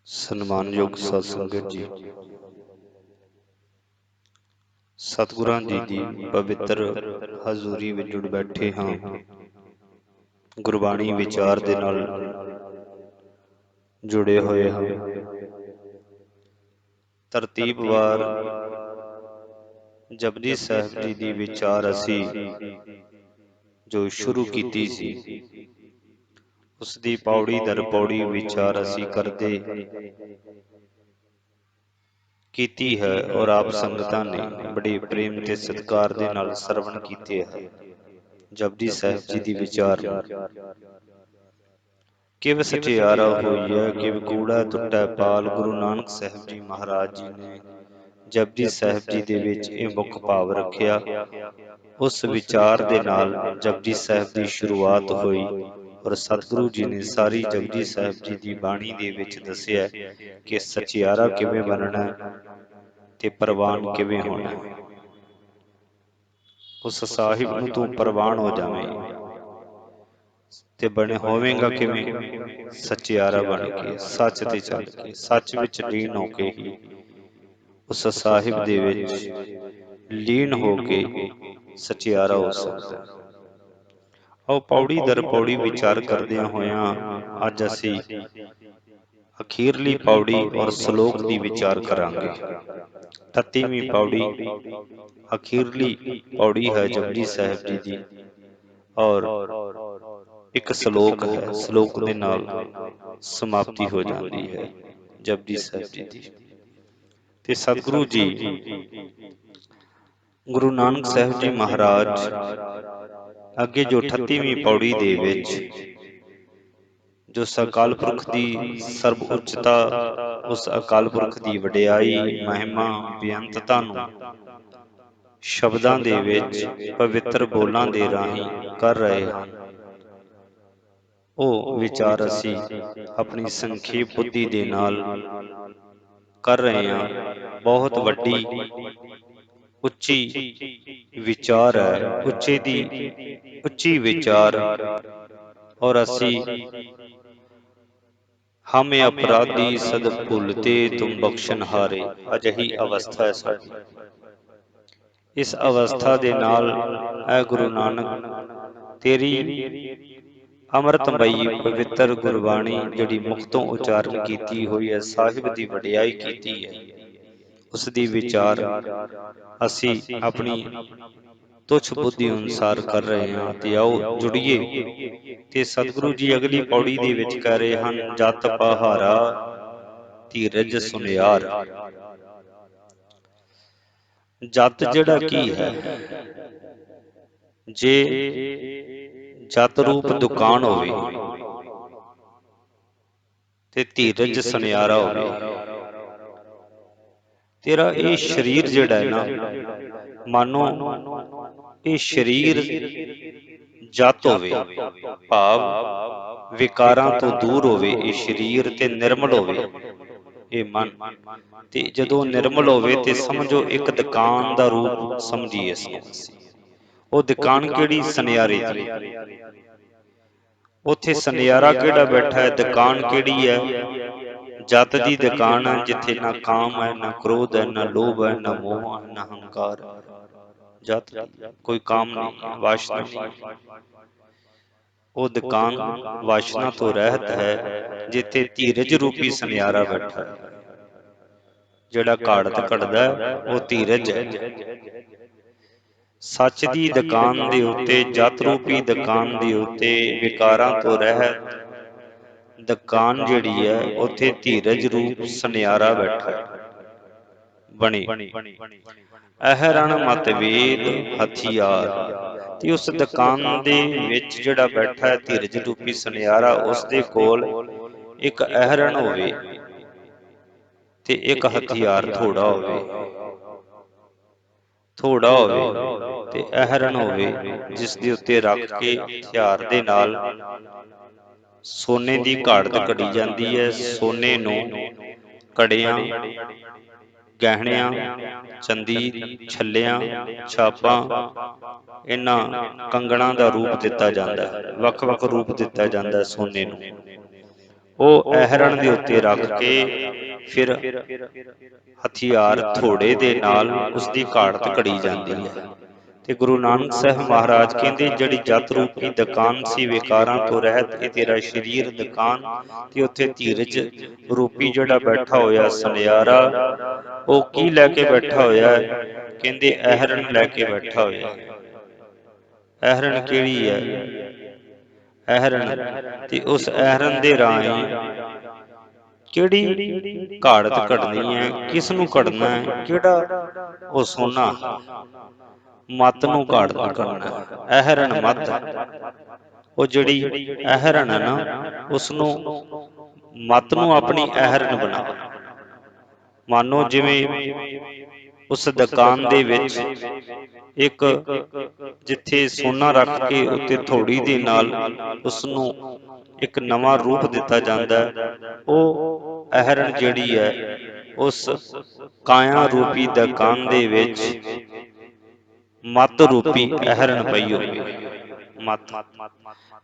ਸਨਮਾਨਯੋਗ ਸਾਧ ਸੰਗਤ ਜੀ, ਸਤਿਗੁਰਾਂ ਜੀ ਦੀ ਪਵਿੱਤਰ ਹਜ਼ੂਰੀ ਵਿੱਚ ਜੁੜ ਬੈਠੇ ਹਾਂ। ਗੁਰਬਾਣੀ ਵਿਚਾਰ ਦੇ ਨਾਲ ਜੁੜੇ ਹੋਏ ਹਾਂ। ਤਰਤੀਬਵਾਰ ਜਪਜੀ ਸਾਹਿਬ ਜੀ ਦੀ ਵਿਚਾਰ ਅਸੀਂ ਜੋ ਸ਼ੁਰੂ ਕੀਤੀ ਸੀ, ਉਸ ਦੀ ਪੌੜੀ ਦਰ ਪੌੜੀ ਵਿਚਾਰ ਅਸੀਂ ਕਰਦੇ ਕੀਤੀ ਹੈ ਔਰ ਆਪ ਸੰਗਤਾਂ ਨੇ ਬੜੇ ਪ੍ਰੇਮ ਤੇ ਸਤਿਕਾਰ ਦੇ ਨਾਲ ਸਰਵਣ ਕੀਤੇ ਹੈ। ਜਪਜੀ ਸਾਹਿਬ ਜੀ ਦੀ ਵਿਚਾਰ ਕਿਵ ਸਚਿਆਰਾ ਹੋਈਐ, ਕਿਵ ਕੂੜਾ ਟੁੱਟੈ ਪਾਲ। ਗੁਰੂ ਨਾਨਕ ਸਾਹਿਬ ਜੀ ਮਹਾਰਾਜ ਜੀ ਨੇ ਜਪਜੀ ਸਾਹਿਬ ਜੀ ਦੇ ਵਿੱਚ ਇਹ ਮੁੱਖ ਭਾਵ ਰੱਖਿਆ। ਉਸ ਵਿਚਾਰ ਦੇ ਨਾਲ ਜਪਜੀ ਸਾਹਿਬ ਦੀ ਸ਼ੁਰੂਆਤ ਹੋਈ ਔਰ ਸਤਿਗੁਰੂ ਜੀ ਨੇ ਸਾਰੀ ਜਪਜੀ ਸਾਹਿਬ ਜੀ ਦੀ ਬਾਣੀ ਦੇ ਵਿੱਚ ਦੱਸਿਆ ਕਿ ਸਚਿਆਰਾ ਕਿਵੇਂ ਬਣਨਾ ਤੇ ਪ੍ਰਵਾਨ ਕਿਵੇਂ ਹੋਣਾ। ਉਸ ਸਾਹਿਬ ਨੂੰ ਤੂੰ ਪ੍ਰਵਾਨ ਹੋ ਜਾਵੇਂ ਤੇ ਬਣੇ ਹੋਵੇਂਗਾ ਕਿਵੇਂ? ਸਚਿਆਰਾ ਬਣ ਕੇ, ਸੱਚ ਤੇ ਚੱਲ ਕੇ, ਸੱਚ ਵਿੱਚ ਲੀਨ ਹੋ ਕੇ ਹੀ ਉਸ ਸਾਹਿਬ ਦੇ ਵਿੱਚ ਲੀਨ ਹੋ ਕੇ ਸਚਿਆਰਾ ਹੋ ਸਕਦਾ। ਆਓ ਪੌੜੀ ਦਰ ਪੌੜੀ ਵਿਚਾਰ ਕਰਦਿਆਂ ਹੋਇਆਂ ਅੱਜ ਅਸੀਂ ਅਖੀਰਲੀ ਪੌੜੀ ਔਰ ਸ਼ਲੋਕ ਦੀ ਵਿਚਾਰ ਕਰਾਂਗੇ। 38ਵੀਂ ਪੌੜੀ ਅਖੀਰਲੀ ਪੌੜੀ ਹੈ ਜਪਜੀ ਸਾਹਿਬ ਜੀ ਦੀ ਔਰ ਇੱਕ ਸ਼ਲੋਕ ਹੈ। ਸ਼ਲੋਕ ਦੇ ਨਾਲ ਸਮਾਪਤੀ ਹੋ ਜਾਂਦੀ ਹੈ ਜਪਜੀ ਸਾਹਿਬ ਜੀ ਦੀ। ਤੇ ਸਤਿਗੁਰੂ ਜੀ ਗੁਰੂ ਨਾਨਕ ਸਾਹਿਬ ਜੀ ਮਹਾਰਾਜ ਅੱਗੇ ਜੋ 38ਵੀਂ ਪੌੜੀ ਦੇ ਵਿੱਚ ਜੋ ਅਕਾਲ ਪੁਰਖ ਦੀ ਸਰਬ ਉੱਚਤਾ, ਉਸ ਅਕਾਲ ਪੁਰਖ ਦੀ ਵਡਿਆਈ, ਮਹਿਮਾ, ਬੇਅੰਤਤਾ ਨੂੰ ਸ਼ਬਦਾਂ ਦੇ ਵਿੱਚ ਪਵਿੱਤਰ ਬੋਲਾਂ ਦੇ ਰਾਹੀਂ ਕਰ ਰਹੇ ਹਨ। ਉਹ ਵਿਚਾਰ ਅਸੀਂ ਆਪਣੀ ਸੰਖੇਪ ਬੁੱਧੀ ਦੇ ਨਾਲ ਕਰ ਰਹੇ ਹਾਂ। ਬਹੁਤ ਵੱਡੀ ਉੱਚੀ ਵਿਚਾਰ ਹੈ, ਉੱਚੀ ਵਿਚਾਰ। ਔਰ ਅਸੀਂ ਹਮੇ ਅਪਰਾਧੀ ਸਦ ਭੁੱਲਤੇ ਤੁਮ ਬਖਸ਼ਨ ਹਾਰੇ, ਅਜਿਹੀ ਅਵਸਥਾ ਹੈ ਸਾਡੀ। ਇਸ ਅਵਸਥਾ ਦੇ ਨਾਲ ਐ ਗੁਰੂ ਨਾਨਕ ਤੇਰੀ ਅੰਮ੍ਰਿਤਮਈ ਪਵਿੱਤਰ ਗੁਰਬਾਣੀ ਜਿਹੜੀ ਮੁਖ ਤੋਂ ਉਚਾਰਨ ਕੀਤੀ ਹੋਈ ਹੈ, ਸਾਹਿਬ ਦੀ ਵਡਿਆਈ ਕੀਤੀ ਹੈ, ਉਸ ਦੀ ਵਿਚਾਰ ਅਸੀਂ ਆਪਣੀ ਤੁੱਛ ਬੁੱਧੀ ਅਨੁਸਾਰ ਕਰ ਰਹੇ ਹਾਂ। ਤੇ ਆਓ ਜੁੜੀਏ। ਤੇ ਸਤਿਗੁਰੂ ਜੀ ਅਗਲੀ ਪੌੜੀ ਦੇ ਵਿੱਚ ਕਹਿ ਰਹੇ ਹਨ, ਜਤ ਪਹਾਰਾ ਧੀਰਜ ਸੁਨਿਆਰ। ਜਤ ਜਿਹੜਾ ਕੀ ਹੈ? ਜੇ ਜਤ ਰੂਪ ਦੁਕਾਨ ਹੋਵੇ ਤੇ ਧੀਰਜ ਸੁਨਿਆਰਾ ਹੋਵੇ। ਤੇਰਾ ਇਹ ਸਰੀਰ ਜਿਹੜਾ ਹੈ ਨਾ, ਮਾਨੋ ਇਹ ਸਰੀਰ ਜਤ ਹੋਵੇ, ਭਾਵ ਵਿਕਾਰਾਂ ਤੋਂ ਦੂਰ ਹੋਵੇ ਇਹ ਸਰੀਰ ਤੇ ਨਿਰਮਲ ਹੋਵੇ ਇਹ ਮਨ। ਤੇ ਜਦੋਂ ਨਿਰਮਲ ਹੋਵੇ ਤੇ ਸਮਝੋ ਇੱਕ ਦੁਕਾਨ ਦਾ ਰੂਪ ਸਮਝੀਏ ਇਸਨੂੰ ਅਸੀਂ। ਉਹ ਦੁਕਾਨ ਕਿਹੜੀ? ਸੁਨਿਆਰੇ ਦੀ। ਉੱਥੇ ਸੁਨਿਆਰਾ ਕਿਹੜਾ ਬੈਠਾ ਹੈ? ਦੁਕਾਨ ਕਿਹੜੀ ਹੈ? ਜਤ ਦੀ ਦੁਕਾਨ ਹੈ, ਜਿੱਥੇ ਨਾ ਕਾਮ ਹੈ, ਨਾ ਕ੍ਰੋਧ ਹੈ, ਨਾ ਲੋਭ ਹੈ, ਨਾ ਮੋਹ ਹੈ, ਨਾ ਹੰਕਾਰ ਹੈ। ਜਤ ਕੋਈ ਕਾਮ ਨਹੀਂ, ਵਾਸ਼ਨਾ ਨਹੀਂ। ਉਹ ਦੁਕਾਨ ਵਾਸ਼ਨਾ ਤੋਂ ਰਹਿਤ ਹੈ, ਜਿੱਥੇ ਧੀਰਜ ਰੂਪੀ ਸੁਨਿਆਰਾ ਬੈਠਾ ਹੈ। ਜਿਹੜਾ ਘਾੜਤ ਘੜਦਾ ਉਹ ਧੀਰਜ ਹੈ। ਸੱਚ ਦੀ ਦੁਕਾਨ ਦੇ ਉੱਤੇ, ਜਤ ਰੂਪੀ ਦੁਕਾਨ ਦੇ ਉੱਤੇ ਵਿਕਾਰਾਂ ਤੋਂ ਰਹਿਤ ਦੁਕਾਨ ਜਿਹੜੀ ਹੈ, ਉੱਥੇ ਧੀਰਜ ਰੂਪ ਸੁਨਿਆਰਾ ਬੈਠਾ ਬਣੇ। ਇਹ ਰਣ ਮਤਵੇਦ ਹਥਿਆਰ। ਤੇ ਉਸ ਦੁਕਾਨ ਦੇ ਵਿੱਚ ਜਿਹੜਾ ਬੈਠਾ ਹੈ ਧੀਰਜ ਰੂਪੀ ਸੁਨਿਆਰਾ, ਉਸ ਦੇ ਕੋਲ ਇੱਕ ਅਹਰਣ ਹੋਵੇ ਤੇ ਇੱਕ ਹਥਿਆਰ ਥੋੜਾ ਹੋਵੇ। ਥੋੜਾ ਹੋਵੇ ਤੇ ਅਹਰਣ ਹੋਵੇ, ਜਿਸ ਦੇ ਉੱਤੇ ਰੱਖ ਕੇ ਹਥਿਆਰ ਦੇ ਨਾਲ ਸੋਨੇ ਦੀ ਘਾੜਤ ਘੜੀ ਜਾਂਦੀ ਹੈ। ਸੋਨੇ ਨੂੰ ਕੜਿਆਂ, ਗਹਿਣਿਆਂ, ਚੰਦੀ, ਛੱਲਿਆਂ, ਛਾਪਾਂ, ਇਹਨਾਂ ਕੰਗਣਾਂ ਦਾ ਰੂਪ ਦਿੱਤਾ ਜਾਂਦਾ ਹੈ। ਵੱਖ ਵੱਖ ਰੂਪ ਦਿੱਤਾ ਜਾਂਦਾ ਹੈ ਸੋਨੇ ਨੂੰ। ਉਹ ਐਹਰਣ ਦੇ ਉੱਤੇ ਰੱਖ ਕੇ ਫਿਰ ਹਥਿਆਰ ਥੋੜੇ ਦੇ ਨਾਲ ਉਸਦੀ ਘਾੜਤ ਘੜੀ ਜਾਂਦੀ ਹੈ। ਤੇ ਗੁਰੂ ਨਾਨਕ ਸਾਹਿਬ ਮਹਾਰਾਜ ਕਹਿੰਦੇ ਜਿਹੜੀ ਜਤ ਰੂਪੀ ਦੁਕਾਨ ਸੀ ਵਿਕਾਰਾਂ ਤੋਂ ਰਹਿਤ, ਇਹ ਤੇਰਾ ਸਰੀਰ ਦੁਕਾਨ, ਤੇ ਉੱਥੇ ਧੀਰਜ ਰੂਪੀ ਜਿਹੜਾ ਬੈਠਾ ਹੋਇਆ ਸੁਨਿਆਰਾ, ਉਹ ਕੀ ਲੈ ਕੇ ਬੈਠਾ ਹੋਇਆ ਹੈ? ਕਹਿੰਦੇ ਐਹਰਣ ਲੈ ਕੇ ਬੈਠਾ ਹੋਇਆ। ਐਹਰਣ ਕਿਹੜੀ ਹੈ? ਐਹਰਣ, ਤੇ ਉਸ ਐਹਰਣ ਦੇ ਰਾਹੀਂ ਕਿਹੜੀ ਘਾੜਤ ਕੱਢਣੀ ਹੈ, ਕਿਸ ਨੂੰ ਕੱਢਣਾ ਹੈ, ਕਿਹੜਾ ਉਹ ਸੋਨਾ ਮੱਤ ਨੂੰ ਘਾੜਤ ਕੱਢਣਾ। ਐਹਰਣ ਮੱਤ, ਉਹ ਜਿਹੜੀ ਐਹਰਣ ਹੈ ਨਾ, ਉਸਨੂੰ ਮੱਤ ਨੂੰ ਆਪਣੀ ਐਹਰਣ ਬਣਾ। ਮਾਨੋ ਜਿਵੇਂ ਉਸ ਦੁਕਾਨ ਦੇ ਵਿੱਚ ਇੱਕ ਜਿੱਥੇ ਸੋਨਾ ਰੱਖ ਕੇ ਉੱਤੇ ਥੋੜੀ ਦੇ ਨਾਲ ਉਸਨੂੰ ਇੱਕ ਨਵਾਂ ਰੂਪ ਦਿੱਤਾ ਜਾਂਦਾ ਹੈ, ਉਹ ਐਹਰਣ ਜਿਹੜੀ ਹੈ ਉਸ ਕਾਇਆ ਰੂਪੀ ਦੁਕਾਨ ਦੇ ਵਿੱਚ ਮੱਤ ਰੂਪੀ ਐਹਰਣ ਪਈ ਹੋਵੇ। ਮੱਤ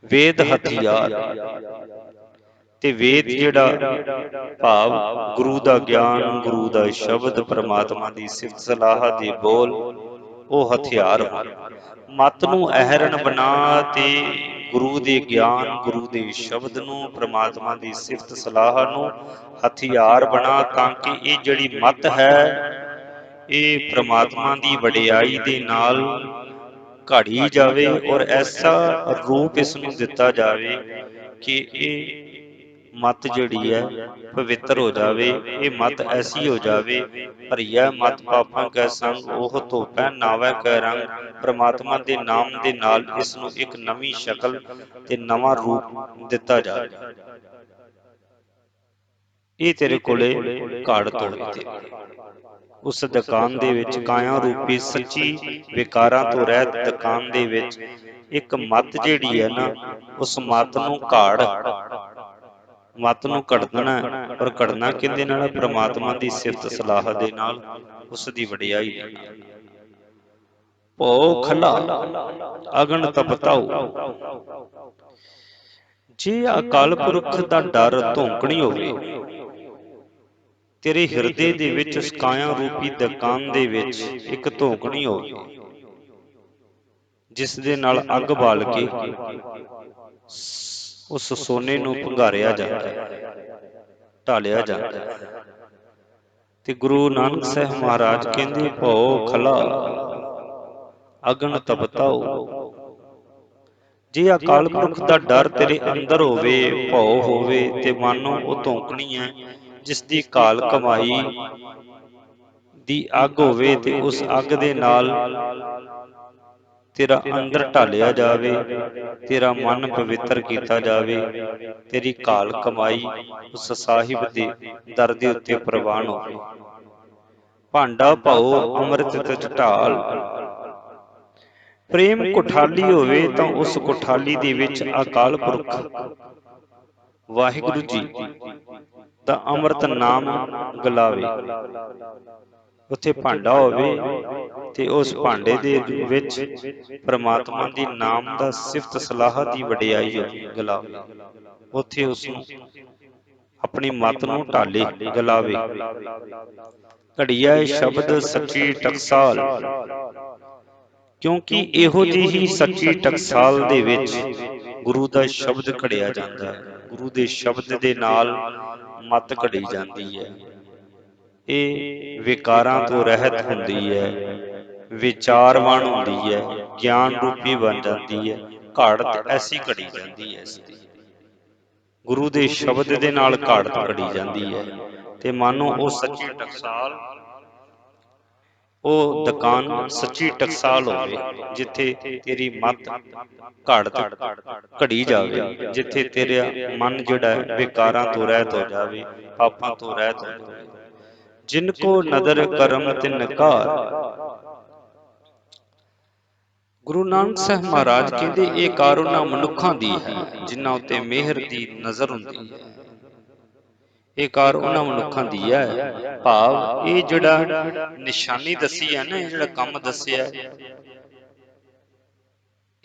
ਵੇਦ ਹਥਿਆਰ, ਤੇ ਵੇਦ ਜਿਹੜਾ ਭਾਵ ਗੁਰੂ ਦਾ ਗਿਆਨ, ਗੁਰੂ ਦਾ ਸ਼ਬਦ, ਪ੍ਰਮਾਤਮਾ ਦੀ ਸਿਫਤ ਸਲਾਹ ਦੇ ਬੋਲ, ਉਹ ਹਥਿਆਰ ਹਨ। ਮੱਤ ਨੂੰ ਐਹਰਣ ਬਣਾ ਤੇ ਗੁਰੂ ਦੇ ਗਿਆਨ, ਗੁਰੂ ਦੇ ਸ਼ਬਦ ਨੂੰ, ਪ੍ਰਮਾਤਮਾ ਦੀ ਸਿਫਤ ਸਲਾਹ ਨੂੰ ਹਥਿਆਰ ਬਣਾ, ਤਾਂ ਕਿ ਇਹ ਜਿਹੜੀ ਮੱਤ ਹੈ ਇਹ ਪ੍ਰਮਾਤਮਾ ਦੀ ਵਡਿਆਈ ਦੇ ਨਾਲ ਘੜੀ ਜਾਵੇ, ਔਰ ਐਸਾ ਰੂਪ ਇਸ ਨੂੰ ਦਿੱਤਾ ਜਾਵੇ ਕਿ ਇਹ ਮੱਤ ਜਿਹੜੀ ਹੈ ਪਵਿੱਤਰ ਹੋ ਜਾਵੇ। ਇਹ ਮੱਤ ਐਸੀ ਹੋ ਜਾਵੇ, ਭਰੀਆ ਮੱਤ ਪਾਪਾਂ ਕੈ ਸੰਗ, ਉਹ ਧੋਪੈ ਨਾਵੈ ਕੈ ਰੰਗ। ਪ੍ਰਮਾਤਮਾ ਦੇ ਨਾਮ ਦੇ ਨਾਲ ਇਸ ਨੂੰ ਇੱਕ ਨਵੀਂ ਸ਼ਕਲ ਤੇ ਨਵਾਂ ਰੂਪ ਦਿੱਤਾ ਜਾਵੇ। ਇਹ ਤੇਰੇ ਕੋਲੇ ਘਾੜਤ ਹੋਵੇ। ਤੇ ਉਸ ਦੁਕਾਨ ਦੇ ਵਿੱਚ ਕਾਇਆ ਰੂਪੀ ਸੱਚੀ ਵਿਕਾਰਾਂ ਤੋਂ ਰਹਿਤ ਦੁਕਾਨ ਦੇ ਵਿੱਚ ਇੱਕ ਮੱਤ ਜਿਹੜੀ ਹੈ ਨਾ, ਉਸ ਮੱਤ ਨੂੰ ਮੱਤ ਨੂੰ ਕੱਢਣਾ। ਔਰ ਕੱਢਣਾ ਕਿਹਦੇ ਨਾਲ? ਪ੍ਰਮਾਤਮਾ ਦੀ ਸਿਫਤ ਸਲਾਹ ਦੇ ਨਾਲ, ਉਸ ਦੀ ਵਡਿਆਈ ਦੇ ਨਾਲ। ਭਉ ਖਲਾ ਅਗਨ ਤਪਤਾਉ, ਜੇ ਅਕਾਲ ਪੁਰਖ ਦਾ ਡਰ ਧੌਂਕਣੀ ਹੋਵੇ ਤੇਰੇ ਹਿਰਦੇ ਦੇ ਵਿੱਚ, ਉਸ ਕਾਇਆ ਰੂਪੀ ਦੁਕਾਨ ਦੇ ਵਿੱਚ ਇੱਕ ਧੌਂਕਣੀ ਹੋਵੇ, ਜਿਸ ਦੇ ਨਾਲ ਅੱਗ ਬਾਲ ਕੇ ਉਸ ਸੋਨੇ ਨੂੰ ਭੰਗਾਰਿਆ ਜਾਂਦਾ ਹੈ, ਢਾਲਿਆ ਜਾਂਦਾ ਹੈ। ਤੇ ਗੁਰੂ ਨਾਨਕ ਸਾਹਿਬ ਮਹਾਰਾਜ ਕਹਿੰਦੇ ਭਉ ਖਲਾ ਅਗਨ ਤਪਤਾਉ, ਜੇ ਅਕਾਲ ਪੁਰਖ ਦਾ ਡਰ ਤੇਰੇ ਅੰਦਰ ਹੋਵੇ, ਭਉ ਹੋਵੇ, ਤੇ ਮਾਨੋ ਉਹ ਧੌਂਕਣੀ ਹੈ ਜਿਸ ਦੀ ਕਾਲ ਕਮਾਈ ਦੀ ਅੱਗ ਹੋਵੇ, ਤੇ ਉਸ ਅੱਗ ਦੇ ਨਾਲ ਤੇਰਾ ਅੰਦਰ ਢਾਲਿਆ ਜਾਵੇ, ਤੇਰਾ ਮਨ ਪਵਿੱਤਰ ਕੀਤਾ ਜਾਵੇ, ਤੇਰੀ ਕਾਲ ਕਮਾਈ ਉਸ ਸਾਹਿਬ ਦੇ ਦਰ ਦੇ ਉੱਤੇ ਪ੍ਰਵਾਨ ਹੋਵੇ। ਭਾਂਡਾ ਭਉ ਅੰਮ੍ਰਿਤ ਤਿਸ ਢਾਲ, ਪ੍ਰੇਮ ਕੁਠਾਲੀ ਹੋਵੇ ਤਾਂ ਉਸ ਕੁਠਾਲੀ ਦੇ ਵਿੱਚ ਅਕਾਲ ਪੁਰਖ ਵਾਹਿਗੁਰੂ ਜੀ ਦਾ ਅੰਮ੍ਰਿਤ ਨਾਮ ਗਲਾਵੇ। ਉੱਥੇ ਭਾਂਡਾ ਹੋਵੇ ਤੇ ਉਸ ਭਾਂਡੇ ਦੇ ਵਿੱਚ ਪ੍ਰਮਾਤਮਾ ਦੀ ਨਾਮ ਦਾ ਸਿਫਤ ਸਲਾਹ ਦੀ ਵਡਿਆਈ ਗਲਾਵੇ। ਉੱਥੇ ਉਸ ਨੂੰ ਆਪਣੀ ਮੱਤ ਨੂੰ ਢਾਲੇ, ਗਲਾਵੇ। ਘੜੀਆ ਸ਼ਬਦ ਸੱਚੀ ਟਕਸਾਲ, ਕਿਉਂਕਿ ਇਹੋ ਜਿਹੀ ਸੱਚੀ ਟਕਸਾਲ ਦੇ ਵਿੱਚ ਗੁਰੂ ਦਾ ਸ਼ਬਦ ਘੜਿਆ ਜਾਂਦਾ ਹੈ। ਗੁਰੂ ਦੇ ਸ਼ਬਦ ਦੇ ਨਾਲ ਮੱਤ ਘੜੀ ਜਾਂਦੀ ਹੈ। ਇਹ ਵਿਕਾਰਾਂ ਤੋਂ ਰਹਿਤ ਹੁੰਦੀ ਹੈ, ਵਿਚਾਰਵਾਨ ਹੁੰਦੀ ਹੈ, ਗਿਆਨ ਰੂਪੀ ਬਣ ਜਾਂਦੀ ਹੈ। ਘਾੜਤ ਐਸੀ ਘੜੀ ਜਾਂਦੀ ਹੈ ਇਸ ਦੀ, ਗੁਰੂ ਦੇ ਸ਼ਬਦ ਦੇ ਨਾਲ ਘਾੜਤ ਘੜੀ ਜਾਂਦੀ ਹੈ। ਤੇ ਮਾਨੋ ਉਹ ਸੱਚੀ ਟਕਸਾਲ, ਉਹ ਦੁਕਾਨ ਸੱਚੀ ਟਕਸਾਲ ਹੋਵੇ, ਜਿੱਥੇ ਤੇਰੀ ਮੱਤ ਘਾੜਤ ਘੜੀ ਜਾਵੇ, ਜਿੱਥੇ ਤੇਰਾ ਮਨ ਜਿਹੜਾ ਵਿਕਾਰਾਂ ਤੋਂ ਰਹਿਤ ਹੋ ਜਾਵੇ, ਪਾਪਾਂ ਤੋਂ ਰਹਿਤ ਹੋ ਜਾਵੇ। ਜਿਨ ਕੋ ਨਦਰ ਕਰਮ ਤਿਨ ਕਾਰ, ਗੁਰੂ ਨਾਨਕ ਸਾਹਿਬ ਮਹਾਰਾਜ ਕਹਿੰਦੇ ਇਹ ਕਾਰ ਉਹਨਾਂ ਮਨੁੱਖਾਂ ਦੀ ਹੈ ਜਿਨ੍ਹਾਂ ਉੱਤੇ ਮਿਹਰ ਦੀ ਨਜ਼ਰ ਹੁੰਦੀ ਹੈ। ਇਹ ਕਾਰ ਉਹਨਾਂ ਮਨੁੱਖਾਂ ਦੀ ਹੈ, ਭਾਵ ਇਹ ਜਿਹੜਾ ਨਿਸ਼ਾਨੀ ਦੱਸੀ ਹੈ ਨਾ, ਇਹ ਜਿਹੜਾ ਕੰਮ ਦੱਸਿਆ,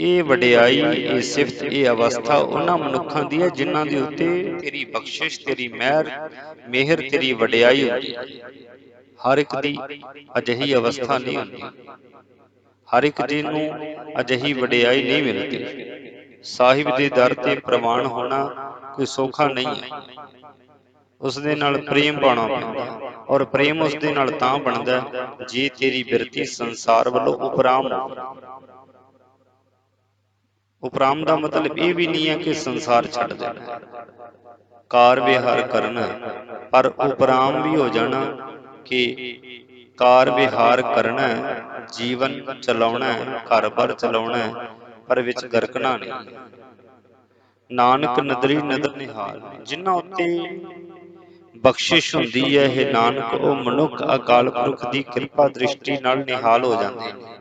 ਇਹ ਵਡਿਆਈ, ਇਹ ਸਿਫਤ, ਇਹ ਅਵਸਥਾ ਉਹਨਾਂ ਮਨੁੱਖਾਂ ਦੀ ਹੈ ਜਿਨ੍ਹਾਂ ਦੇ ਉੱਤੇ ਤੇਰੀ ਬਖਸ਼ਿਸ਼, ਤੇਰੀ ਮਿਹਰ, ਤੇਰੀ ਵਡਿਆਈ ਹੁੰਦੀ ਹੈ। ਹਰ ਇੱਕ ਦੀ ਅਜਿਹੀ ਅਵਸਥਾ ਨਹੀਂ ਹੁੰਦੀ, ਹਰ ਇੱਕ ਜੀ ਨੂੰ ਅਜਿਹੀ ਵਡਿਆਈ ਨਹੀਂ ਮਿਲਦੀ। ਸਾਹਿਬ ਦੇ ਦਰ ਤੇ ਪ੍ਰਵਾਨ ਹੋਣਾ ਕੋਈ ਸੌਖਾ ਨਹੀਂ ਹੈ। ਉਸ ਦੇ ਨਾਲ ਪ੍ਰੇਮ ਪਾਉਣਾ ਪੈਂਦਾ, ਔਰ ਪ੍ਰੇਮ ਉਸ ਦੇ ਨਾਲ ਤਾਂ ਬਣਦਾ ਜੇ ਤੇਰੀ ਬਿਰਤੀ ਸੰਸਾਰ ਵੱਲੋਂ ਉਪਰਾਮ ਹੋਵੇ। ਉਪਰਾਮ ਦਾ ਮਤਲਬ ਇਹ ਵੀ ਨਹੀਂ ਹੈ ਕਿ ਸੰਸਾਰ ਛੱਡ ਦੇਣਾ, ਕਾਰ ਵਿਹਾਰ ਕਰਨਾ, ਪਰ ਉਪਰਾਮ ਵੀ ਹੋ ਜਾਣਾ ਕਿ ਕਾਰ ਵਿਹਾਰ ਕਰਨਾ, ਜੀਵਨ ਚਲਾਉਣਾ, ਘਰ-ਬਾਰ ਚਲਾਉਣਾ, ਪਰ ਵਿੱਚ ਗਰਕਣਾ ਨਹੀਂ। ਨਾਨਕ ਨਦਰੀ ਨਦਰ ਨਿਹਾਲ, ਜਿਨ੍ਹਾਂ ਉੱਤੇ ਬਖਸ਼ਿਸ਼ ਹੁੰਦੀ ਹੈ, ਇਹ ਨਾਨਕ ਉਹ ਮਨੁੱਖ ਅਕਾਲ ਪੁਰਖ ਦੀ ਕਿਰਪਾ ਦ੍ਰਿਸ਼ਟੀ ਨਾਲ ਨਿਹਾਲ ਹੋ ਜਾਂਦੇ ਨੇ।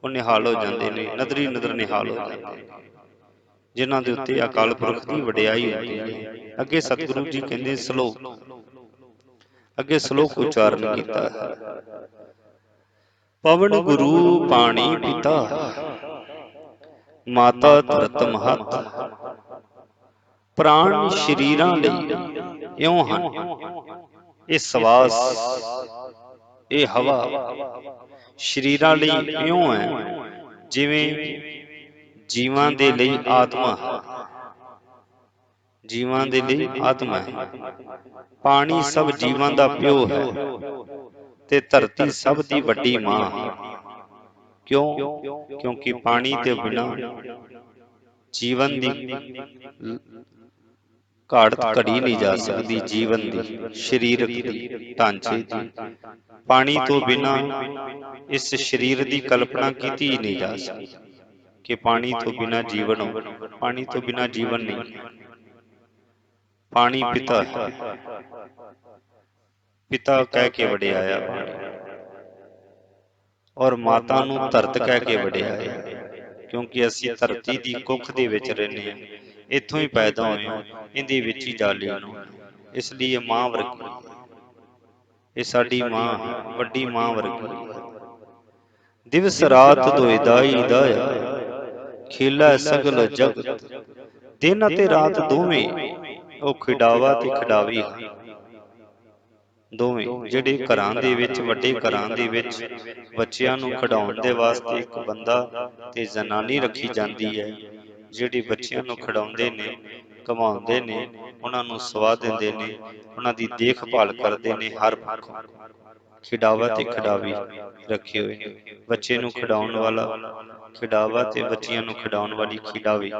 ਉਹ ਨਿਹਾਲ ਹੋ ਜਾਂਦੇ ਨੇ, ਨਦਰੀ ਨਦਰ ਨਿਹਾਲ ਹੋ ਜਾਂਦੇ ਨੇ, ਜਿਨ੍ਹਾਂ ਦੇ ਉੱਤੇ ਅਕਾਲ ਪੁਰਖ ਦੀ ਵਡਿਆਈ ਹੁੰਦੀ ਹੈ। ਅੱਗੇ ਸਤਿਗੁਰੂ ਜੀ ਕਹਿੰਦੇ ਸ਼ਲੋਕ, ਅੱਗੇ ਸ਼ਲੋਕ ਉਚਾਰਨ ਕੀਤਾ ਹੈ। ਪਵਨ ਗੁਰੂ ਪਾਣੀ ਪਿਤਾ, ਮਾਤਾ ਧਰਤ ਮਹਤ, ਪ੍ਰਾਣ ਸ਼ਰੀਰਾਂ ਲਈ ਇਉਂ ਹਨ। ਇਹ ਸਵਾਸ, ਇਹ ਹਵਾ ਸ਼ਰੀਰਾਂ ਲਈ ਇਉਂ ਹੈ ਜਿਵੇਂ ਜੀਵਾਂ ਦੇ ਲਈ ਆਤਮਾ ਹੈ। ਜੀਵਾਂ ਦੇ ਲਈ ਆਤਮਾ ਹੈ। ਪਾਣੀ ਸਭ ਜੀਵਾਂ ਦਾ ਪਿਓ ਹੈ ਤੇ ਧਰਤੀ ਸਭ ਦੀ ਵੱਡੀ ਮਾਂ ਹੈ। ਕਿਉਂ? ਕਿਉਂਕਿ ਪਾਣੀ ਦੇ ਬਿਨਾਂ ਜੀਵਨ ਦੀ ਘਾੜਤ ਘੜੀ ਨਹੀਂ ਜਾ ਸਕਦੀ, ਜੀਵਨ ਦੀ, ਸਰੀਰਕ ਦੀ, ਢਾਂਚੇ ਦੀ। ਪਾਣੀ ਤੋਂ ਬਿਨਾਂ ਇਸ ਸਰੀਰ ਦੀ ਕਲਪਨਾ ਕੀਤੀ ਹੀ ਨਹੀਂ ਜਾ ਸਕਦੀ ਕਿ ਪਾਣੀ ਤੋਂ ਬਿਨਾਂ ਜੀਵਨ ਹੋ। ਪਾਣੀ ਤੋਂ ਬਿਨਾਂ ਜੀਵਨ ਨਹੀਂ। ਪਾਣੀ ਪਿਤਾ ਹੈ, ਪਿਤਾ ਕਹਿ ਕੇ ਵਡਿਆਇਆ ਪਾਣੀ, ਔਰ ਮਾਤਾ ਨੂੰ ਧਰਤ ਕਹਿ ਕੇ ਵਡਿਆਇਆ, ਕਿਉਂਕਿ ਅਸੀਂ ਧਰਤੀ ਦੀ ਕੁੱਖ ਦੇ ਵਿੱਚ ਰਹਿੰਦੇ ਹਾਂ, ਇੱਥੋਂ ਹੀ ਪੈਦਾ ਹੋਏ ਹਾਂ, ਇਹਦੇ ਵਿੱਚ ਹੀ ਜਾ ਲੀਨ ਹੋਏ। ਇਸ ਲਈ ਇਹ ਮਾਂ ਵਰਗੀ, ਇਹ ਸਾਡੀ ਮਾਂ, ਵੱਡੀ ਮਾਂ ਵਰਗੀ। ਦਿਵਸ ਰਾਤ ਦੋਇ ਦਾਈ ਦਾਇਆ, ਖੇਲਾ ਸਗਲ ਜਗਤ। ਦਿਨ ਅਤੇ ਰਾਤ ਦੋਵੇਂ ਉਹ ਖਿਡਾਵਾ ਤੇ ਖਿਡਾਵੀ ਹਨ। ਦੋਵੇਂ, ਜਿਹੜੇ ਘਰਾਂ ਦੇ ਵਿੱਚ, ਵੱਡੇ ਘਰਾਂ ਦੇ ਵਿੱਚ ਬੱਚਿਆਂ ਨੂੰ ਖਿਡਾਉਣ ਦੇ ਵਾਸਤੇ ਇੱਕ ਬੰਦਾ ਤੇ ਜ਼ਨਾਨੀ ਰੱਖੀ ਜਾਂਦੀ ਹੈ, ਜਿਹੜੇ ਬੱਚਿਆਂ ਨੂੰ ਖਿਡਾਉਂਦੇ ਨੇ, ਘੁਮਾਉਂਦੇ ਨੇ, ਉਹਨਾਂ ਨੂੰ ਸਵਾ ਦਿੰਦੇ ਨੇ, ਉਹਨਾਂ ਦੀ ਦੇਖਭਾਲ ਕਰਦੇ ਨੇ। ਹਰ ਪੱਖੋਂ ਖਿਡਾਵਾ ਤੇ ਖਿਡਾਵੀ ਰੱਖੇ ਹੋਏ ਨੇ। ਬੱਚੇ ਨੂੰ ਖਿਡਾਉਣ ਵਾਲਾ ਖਿਡਾਵਾ ਤੇ ਬੱਚਿਆਂ ਨੂੰ ਖਿਡਾਉਣ ਵਾਲੀ ਖਿਡਾਵੀ।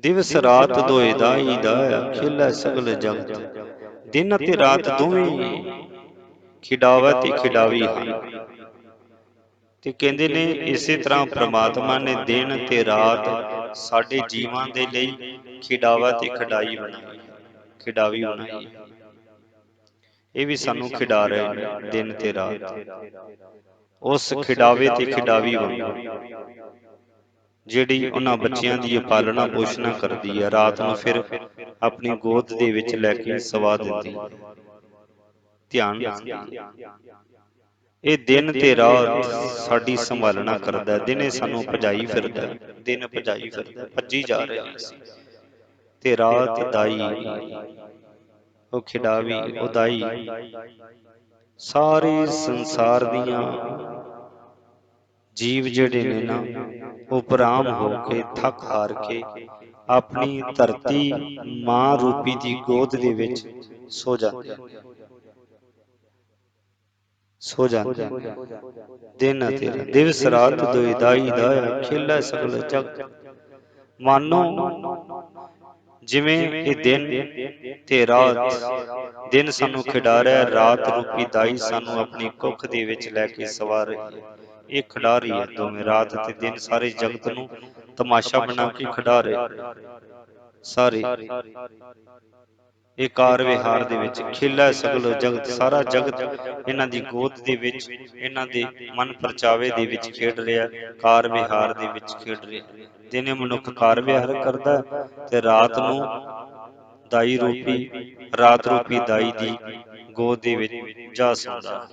ਦਿਵਸ ਰਾਤ ਦੋਇ ਦਾਈ ਦਾਇਆ, ਖੇਲਾ ਸਗਲ ਜਗਤ। ਦਿਨ ਅਤੇ ਰਾਤ ਦੋਵੇਂ ਖਿਡਾਵਾ ਤੇ ਖਿਡਾਵੀ ਹਨ। ਤੇ ਕਹਿੰਦੇ ਨੇ ਇਸੇ ਤਰ੍ਹਾਂ ਪ੍ਰਮਾਤਮਾ ਨੇ ਦਿਨ ਤੇ ਰਾਤ ਸਾਡੇ ਜੀਵਾਂ ਦੇ ਲਈ ਖਿਡਾਵਾ ਤੇ ਖਿਡਾਈ ਬਣਾਈ, ਖਿਡਾਵੀ ਬਣਾਈ। ਇਹ ਵੀ ਸਾਨੂੰ ਖਿਡਾ ਰਹੇ ਨੇ ਦਿਨ ਤੇ ਰਾਤ। ਉਸ ਖਿਡਾਵੇ ਤੇ ਖਿਡਾਵੀ ਵਾਂਗੂ ਜਿਹੜੀ ਉਹਨਾਂ ਬੱਚਿਆਂ ਦੀ ਪਾਲਣਾ ਪੋਸ਼ਣਾ ਕਰਦੀ ਹੈ, ਰਾਤ ਨੂੰ ਫਿਰ ਆਪਣੀ ਗੋਦ ਦੇ ਵਿੱਚ ਲੈ ਕੇ ਸਵਾ ਦਿੰਦੀ, ਧਿਆਨ ਰੱਖਦੀ। ਇਹ ਦਿਨ ਤੇ ਰਾਤ ਸਾਡੀ ਸੰਭਾਲਣਾ ਕਰਦਾ। ਦਿਨੇ ਸਾਨੂੰ ਭਜਾਈ ਫਿਰਦਾ, ਦਿਨ ਭਜਾਈ ਫਿਰਦਾ, ਭੱਜੀ ਜਾ ਰਹੇ ਨੇ ਅਸੀਂ, ਤੇ ਰਾਤ ਦਾਈ, ਉਹ ਖਿਡਾਵੀ, ਉਹ ਦਾਈ ਸਾਰੇ ਸੰਸਾਰ ਦੀਆਂ ਜੀਵ ਜਿਹੜੇ ਨੇ ਨਾ, ਉਪਰਾਮ ਹੋ ਕੇ, ਥੱਕ ਹਾਰ ਕੇ ਆਪਣੀ ਧਰਤੀ ਮਾਂ ਰੂਪੀ ਦੀ ਗੋਦ ਦੇ ਵਿੱਚ ਸੋ ਜਾਂਦੇ, ਸੋ ਜਾਂਦੇ। ਦਿਨ ਅਤੇ ਦਿਵਸ ਰਾਤ ਦੋਇ ਦਾਈ ਦਾਇਆ, ਖੇਲਾ ਸਗਲ ਜਗਤ। ਮਾਨੋ ਜਿਵੇਂ ਇਹ ਦਿਨ ਤੇ ਰਾਤ, ਦਿਨ ਸਾਨੂੰ ਖਿਡਾ ਰਿਹਾ, ਰਾਤ ਰੂਪੀ ਦਾਈ ਸਾਨੂੰ ਆਪਣੀ ਕੁੱਖ ਦੇ ਵਿੱਚ ਲੈ ਕੇ ਸਵਾ ਰਹੀ ਹੈ। ਇਹ ਖਿਡਾ ਰਹੀ ਹੈ ਦੋਵੇਂ, ਰਾਤ ਤੇ ਦਿਨ ਸਾਰੇ ਜਗਤ ਨੂੰ ਤਮਾਸ਼ਾ ਬਣਾ ਕੇ ਖਿਡਾ ਰਹੇ ਸਾਰੇ। ਇਹ ਕਾਰ ਵਿਹਾਰ ਦੇ ਵਿੱਚ ਖੇਲਾ ਸਗਲ ਜਗਤ, ਸਾਰਾ ਜਗਤ ਇਹਨਾਂ ਦੀ ਗੋਦ ਦੇ ਵਿੱਚ, ਇਹਨਾਂ ਦੇ ਮਨ ਪਰਚਾਵੇ ਦੇ ਵਿੱਚ ਖੇਡ ਰਿਹਾ, ਕਾਰ ਵਿਹਾਰ ਦੇ ਵਿੱਚ ਖੇਡ ਰਿਹਾ। ਦਿਨੇ ਮਨੁੱਖ ਕਾਰ ਵਿਹਾਰ ਕਰਦਾ ਤੇ ਰਾਤ ਨੂੰ ਦਾਈ ਰੂਪੀ, ਰਾਤ ਰੂਪੀ ਦਾਈ ਦੀ ਗੋਦ ਦੇ ਵਿੱਚ ਜਾ ਸੌਂਦਾ।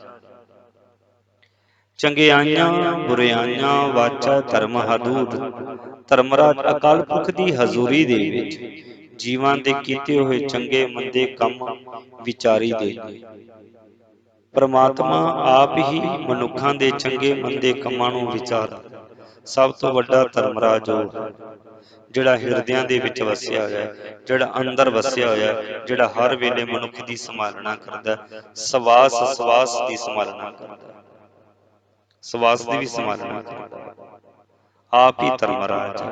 ਚੰਗਿਆਈਆਂ ਬੁਰਿਆਈਆਂ ਵਾਚਾ ਧਰਮ ਹਦੂਦ। ਧਰਮਰਾਜ ਅਕਾਲ ਪੁਰਖ ਦੀ ਹਜ਼ੂਰੀ ਦੇ ਵਿੱਚ ਜੀਵਾਂ ਦੇ ਕੀਤੇ ਹੋਏ ਚੰਗੇ ਮੰਦੇ ਕੰਮ ਵਿਚਾਰੀ ਦੇ ਨੇ। ਪਰਮਾਤਮਾ ਆਪ ਹੀ ਮਨੁੱਖਾਂ ਦੇ ਚੰਗੇ ਮੰਦੇ ਕੰਮਾਂ ਨੂੰ ਵਿਚਾਰਦਾ। ਸਭ ਤੋਂ ਵੱਡਾ ਧਰਮਰਾਜ ਉਹ ਹੈ ਜਿਹੜਾ ਹਿਰਦਿਆਂ ਦੇ ਵਿੱਚ ਵਸਿਆ ਹੋਇਆ, ਜਿਹੜਾ ਅੰਦਰ ਵਸਿਆ ਹੋਇਆ, ਜਿਹੜਾ ਹਰ ਵੇਲੇ ਮਨੁੱਖ ਦੀ ਸੰਭਾਲਣਾ ਕਰਦਾ, ਸਵਾਸ ਸਵਾਸ ਦੀ ਸੰਭਾਲਣਾ ਕਰਦਾ, ਸਵਾਸ ਦੀ ਵੀ ਸੰਭਾਲਣਾ ਕਰਦਾ। ਆਪ ਹੀ ਧਰਮਰਾਜ ਹੈ,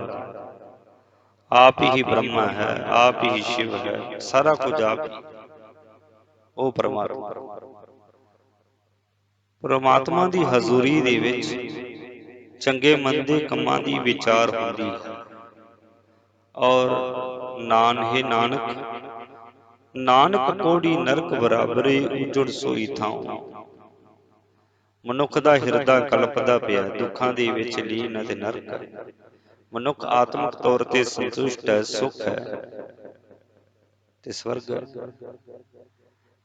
ਆਪ ਹੀ ਬ੍ਰਹਮਾ ਹੈ, ਆਪ ਹੀ ਸ਼ਿਵ ਹੈ, ਸਾਰਾ ਕੁਝ ਆਪ ਹੀ। ਉਹ ਪਰਮਾਤਮਾ, ਪਰਮਾਤਮਾ ਦੀ ਹਜ਼ੂਰੀ ਦੇ ਵਿੱਚ ਚੰਗੇ ਮੰਦੇ ਕੰਮਾਂ ਦੀ ਵਿਚਾਰ ਹੁੰਦੀ ਹੈ। ਔਰ ਨਾਨਕ ਕੋੜੀ ਨਰਕ ਬਰਾਬਰੇ ਉਜੜ ਸੋਈ ਥਾਉ। ਮਨੁੱਖ ਦਾ ਹਿਰਦਾ ਕਲਪਦਾ ਪਿਆ, ਦੁੱਖਾਂ ਦੇ ਵਿੱਚ ਲੀਨ ਅਤੇ ਨਰਕ ਹੈ। ਮਨੁੱਖ ਆਤਮਿਕ ਤੌਰ ਤੇ ਸੰਤੁਸ਼ਟ ਹੈ, ਸੁਖ ਹੈ ਤੇ ਸਵਰਗ ਹੈ।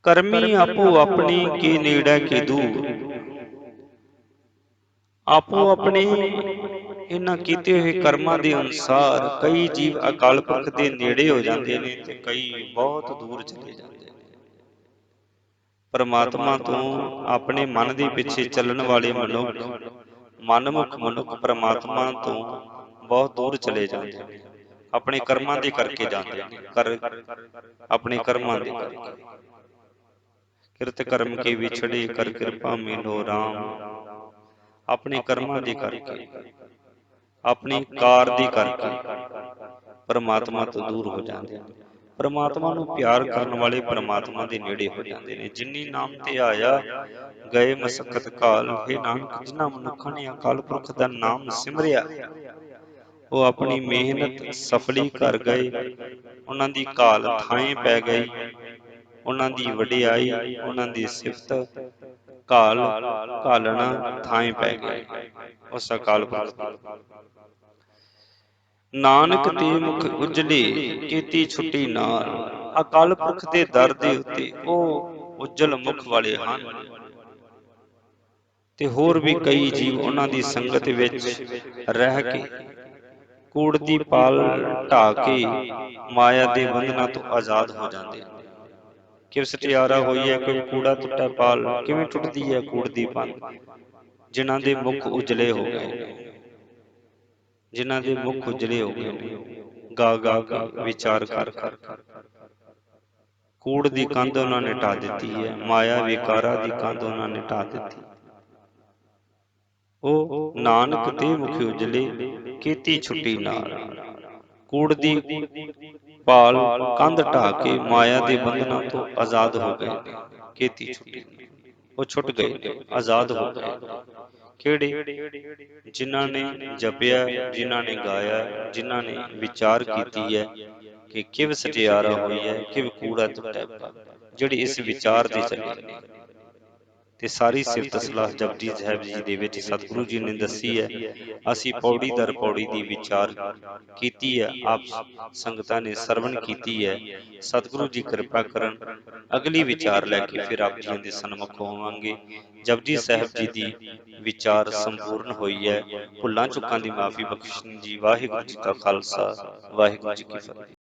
ਕਰਮੀ ਆਪੋ ਆਪਣੀ ਕੀ ਨੇੜੇ ਕੀ ਦੂਰ। ਆਪੋ ਆਪਣੇ ਇਹਨਾਂ ਕੀਤੇ ਹੋਏ ਕਰਮਾਂ ਦੇ ਅਨੁਸਾਰ ਕਈ ਜੀਵ ਅਕਾਲ ਪੁਰਖ ਦੇ ਨੇੜੇ ਹੋ ਜਾਂਦੇ ਨੇ ਤੇ ਕਈ ਬਹੁਤ ਦੂਰ ਚਲੇ ਜਾਂਦੇ ਨੇ। ਪਰਮਾਤਮਾ ਤੋਂ ਆਪਣੇ ਮਨ ਦੇ ਪਿੱਛੇ ਚੱਲਣ ਵਾਲੇ ਮਨਮੁਖ ਮਨੁੱਖ ਪਰਮਾਤਮਾ ਤੋਂ ਬਹੁਤ ਦੂਰ ਚਲੇ ਜਾਂਦੇ ਨੇ। ਆਪਣੇ ਕਰਮਾਂ ਦੇ ਕਰਕੇ ਜਾਂਦੇ ਨੇ, ਆਪਣੇ ਕਰਮਾਂ ਦੇ ਕਰਕੇ। ਕਿਰਤ ਕਰਮ ਕੇ ਵਿਛੜੇ ਕਰ ਕਿਰਪਾ ਮਿਲੋ ਰਾਮ। ਆਪਣੇ ਕਰਮਾਂ ਦੇ ਕਰਕੇ, ਆਪਣੀ ਕਾਰ ਦੇ ਕਰਕੇ ਪਰਮਾਤਮਾ ਤੋਂ ਦੂਰ ਹੋ ਜਾਂਦੇ ਨੇ। ਪਰਮਾਤਮਾ ਨੂੰ ਪਿਆਰ ਕਰਨ ਵਾਲੇ ਪਰਮਾਤਮਾ ਦੇ ਨੇੜੇ ਹੋ ਜਾਂਦੇ ਨੇ। ਜਿਨੀ ਨਾਮ ਤੇ ਆਇਆ ਗਏ ਮਸਕਤ ਕਾਲ। ਹੇ ਨਾਨਕ, ਜਿਨ੍ਹਾਂ ਮਨੁੱਖਾਂ ਨੇ ਅਕਾਲ ਪੁਰਖ ਦਾ ਨਾਮ ਸਿਮਰਿਆ, ਉਹ ਆਪਣੀ ਮਿਹਨਤ ਸਫਲੀ ਕਰ ਗਏ। ਉਹਨਾਂ ਦੀ ਕਾਲ ਥਾਂਏ ਪੈ ਗਈ, ਉਹਨਾਂ ਦੀ ਵਡਿਆਈ, ਉਹਨਾਂ ਦੀ ਸਿਫਤ ਘਾਲਣਾ ਥਾਂਏ ਪੈ ਗਈ ਉਸ ਅਕਾਲ ਪੁਰਖ ਦੀ। ਨਾਨਕ ਤੇ ਮੁਖ ਉਜਲੇ ਕੀਤੀ ਛੁੱਟੀ ਨਾਲ। ਅਕਾਲ ਪੁਰਖ ਦੇ ਦਰ ਦੇ ਉੱਤੇ ਉਹ ਉਜਲ ਮੁਖ ਵਾਲੇ ਹਨ ਤੇ ਹੋਰ ਵੀ ਕਈ ਜੀਵ ਉਹਨਾਂ ਦੀ ਸੰਗਤ ਵਿੱਚ ਰਹਿ ਕੇ ਕੂੜ ਦੀ ਪਾਲ ਢਾਹ ਕੇ ਮਾਇਆ ਦੇ ਬੰਧਨਾਂ ਤੋਂ ਆਜ਼ਾਦ ਹੋ ਜਾਂਦੇ ਹਨ। ਕਿਵ ਸਟਿਆਰਾ ਹੋਈ ਹੈ ਕੋਈ ਕੂੜਾ ਟੁੱਟਾ ਪਾਲ। ਕਿਵੇਂ ਟੁੱਟਦੀ ਹੈ ਕੂੜ ਦੀ ਪਾਲ? ਜਿਨ੍ਹਾਂ ਦੇ ਮੁਖ ਉਜਲੇ ਹੋ ਗਏ ਨੇ, ਜਿਨ੍ਹਾਂ ਦੇ ਮੁਖ ਉਜਲੇ ਹੋ ਗਏ ਨੇ, ਗਾ ਗਾ ਕੇ ਵਿਚਾਰ ਕਰ ਕਰ ਕੂੜ ਦੀ ਕੰਧ ਉਹਨਾਂ ਨੇ ਢਾਹ ਦਿੱਤੀ ਹੈ, ਮਾਇਆ ਵਿਕਾਰਾਂ ਦੀ ਕੰਧ ਉਹਨਾਂ ਨੇ ਢਾਹ ਦਿੱਤੀ। ਉਹ ਨਾਨਕ ਤੇ ਮੁਖ ਉਜਲੇ ਕੀਤੀ ਛੁੱਟੀ ਨਾਲ। ਕੂੜ ਦੀ ਪਾਲ ਕੰਧ ਢਾਹ ਕੇ ਮਾਇਆ ਦੇ ਬੰਧਨਾਂ ਤੋਂ ਆਜ਼ਾਦ ਹੋ ਗਏ ਨੇ। ਕੀਤੀ ਛੁੱਟੀ, ਉਹ ਛੁੱਟ ਗਏ ਨੇ, ਆਜ਼ਾਦ ਹੋ ਗਏ। ਕਿਹੜੇ? ਜਿਨ੍ਹਾਂ ਨੇ ਜਪਿਆ, ਜਿਨ੍ਹਾਂ ਨੇ ਗਾਇਆ, ਜਿਨ੍ਹਾਂ ਨੇ ਵਿਚਾਰ ਕੀਤੀ ਹੈ ਕਿ ਕਿਵ ਸਟਿਆਰਾ ਹੋਈ ਹੈ, ਕਿਵ ਕੂੜਾ ਟੁੱਟਾ ਪਾਲ। ਜਿਹੜੇ ਇਸ ਵਿਚਾਰ ਦੇ ਚੱਲੇ ਨੇ। ਤੇ ਸਾਰੀ ਸਿਫਤ ਸਲਾਹ ਜਪਜੀ ਸਾਹਿਬ ਜੀ ਦੇ ਵਿੱਚ ਸਤਿਗੁਰੂ ਜੀ ਨੇ ਦੱਸੀ ਹੈ। ਅਸੀਂ ਪੌੜੀ ਦਰ ਪੌੜੀ ਦੀ ਵਿਚਾਰ ਕੀਤੀ ਹੈ, ਆਪ ਸੰਗਤਾਂ ਨੇ ਸਰਵਣ ਕੀਤੀ ਹੈ। ਸਤਿਗੁਰੂ ਜੀ ਕਿਰਪਾ ਕਰਨ, ਅਗਲੀ ਵਿਚਾਰ ਲੈ ਕੇ ਫਿਰ ਆਪ ਜੀਆਂ ਦੇ ਸਨਮੁਖ ਹੋਵਾਂਗੇ। ਜਪਜੀ ਸਾਹਿਬ ਜੀ ਦੀ ਵਿਚਾਰ ਸੰਪੂਰਨ ਹੋਈ ਹੈ। ਭੁੱਲਾਂ ਚੁੱਕਾਂ ਦੀ ਮਾਫੀ ਬਖਸ਼ਣ ਜੀ। ਵਾਹਿਗੁਰੂ ਜੀ ਕਾ ਖਾਲਸਾ, ਵਾਹਿਗੁਰੂ ਜੀ ਕੀ ਫਤਿਹ।